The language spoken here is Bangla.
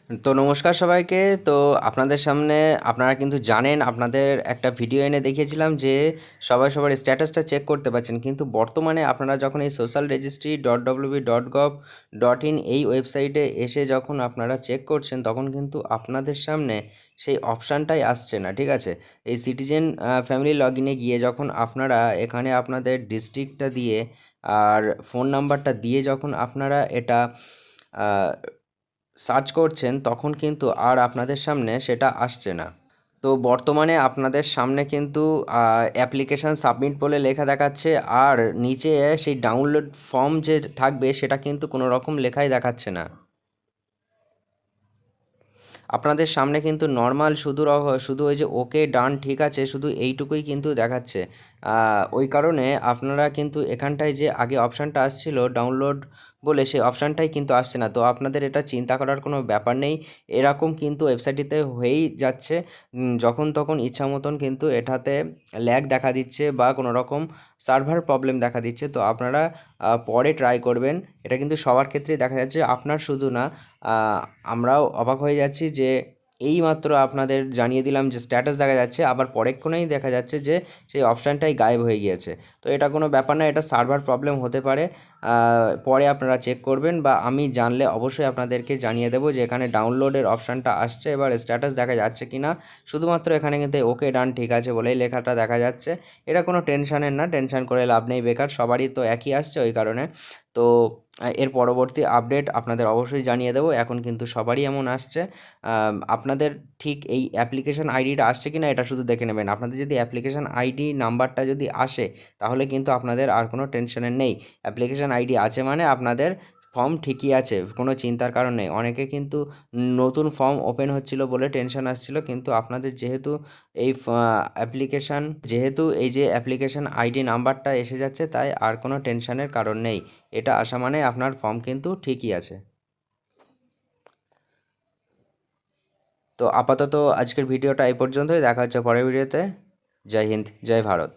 তো নমস্কার সবাইকে। তো আপনাদের সামনে আপনারা কিন্তু জানেন, আপনাদের একটা ভিডিও এনে দেখিয়েছিলাম যে সবাই সবার স্ট্যাটাসটা চেক করতে পারছেন, কিন্তু বর্তমানে আপনারা যখন এই সোশ্যাল রেজিস্ট্রি .www.gov.in এই ওয়েবসাইটে এসে যখন আপনারা চেক করছেন, তখন কিন্তু আপনাদের সামনে সেই অপশানটাই আসছে না। ঠিক আছে, এই সিটিজেন ফ্যামিলি লগ ইনে গিয়ে যখন আপনারা এখানে আপনাদের ডিস্ট্রিক্টটা দিয়ে আর ফোন নাম্বারটা দিয়ে যখন আপনারা এটা সার্চ করছেন, তখন কিন্তু আর আপনাদের সামনে সেটা আসছে না। তো বর্তমানে আপনাদের সামনে কিন্তু অ্যাপ্লিকেশান সাবমিট বলে লেখা দেখাচ্ছে, আর নিচে সেই ডাউনলোড ফর্ম যে থাকবে সেটা কিন্তু কোনো রকম লেখাই দেখাচ্ছে না। আপনাদের সামনে কিন্তু নর্মাল শুধু ওই যে ওকে ডান ঠিক আছে, শুধু এইটুকুই কিন্তু দেখাচ্ছে। ওই কারণে আপনারা কিন্তু এখানটায় যে আগে অপশানটা আসছিল ডাউনলোড বলে, সেই অপশানটাই কিন্তু আসছে না। তো আপনাদের এটা চিন্তা করার কোনো ব্যাপার নেই, এরকম কিন্তু ওয়েবসাইটটিতে হয়েই যাচ্ছে। যখন তখন ইচ্ছা মতন কিন্তু এটাতে ল্যাগ দেখা দিচ্ছে বা কোনো রকম সার্ভার প্রবলেম দেখা দিচ্ছে। তো আপনারা পরে ট্রাই করবেন। এটা কিন্তু সবার ক্ষেত্রেই দেখা যাচ্ছে, আপনার শুধু না। আমরাও অবাক হয়ে যাচ্ছি যে এইমাত্র আপনাদের জানিয়ে দিলাম যে স্ট্যাটাস দেখা যাচ্ছে, আবার পরেক্ষণেই দেখা যাচ্ছে যে সেই অপশানটাই গায়েব হয়ে গিয়েছে। তো এটা কোনো ব্যাপার না, এটা সার্ভার প্রবলেম হতে পারে। পরে আপনারা চেক করবেন, বা আমি জানলে অবশ্যই আপনাদেরকে জানিয়ে দেবো যে এখানে ডাউনলোডের অপশানটা আসছে, এবার স্ট্যাটাস দেখা যাচ্ছে কি না। শুধুমাত্র এখানে কিন্তু ওকে ডান ঠিক আছে বলেই লেখাটা দেখা যাচ্ছে। এটা কোনো টেনশানের না, টেনশান করে লাভ নেই, বেকার, সবারই তো একই আসছে ওই কারণে। তো এর পরবর্তী আপডেট আপনাদের অবশ্যই জানিয়ে দেবো। এখন কিন্তু সবারই এমন আসছে। আপনাদের ঠিক এই অ্যাপ্লিকেশন আইডিটা আসছে কি না এটা শুধু দেখে নেবেন। আপনাদের যদি অ্যাপ্লিকেশন আইডি নাম্বারটা যদি আসে, তাহলে কিন্তু আপনাদের আর কোনো টেনশনের নেই। অ্যাপ্লিকেশন আইডি আছে মানে আপনাদের ফর্ম ঠিকই আছে, কোনো চিন্তার কারণ নেই। অনেকে কিন্তু নতুন ফর্ম ওপেন হচ্ছিল বলে টেনশন আসছিল, কিন্তু আপনাদের যেহেতু এই এই যে অ্যাপ্লিকেশন আইডি নাম্বারটা এসে যাচ্ছে, তাই আর কোনো টেনশনের কারণ নেই। এটা আসা মানে আপনার ফর্ম কিন্তু ঠিকই আছে। তো আপাতত আজকের ভিডিওটা এই পর্যন্তই, দেখা হচ্ছে পরের ভিডিওতে। জয় হিন্দ, জয় ভারত।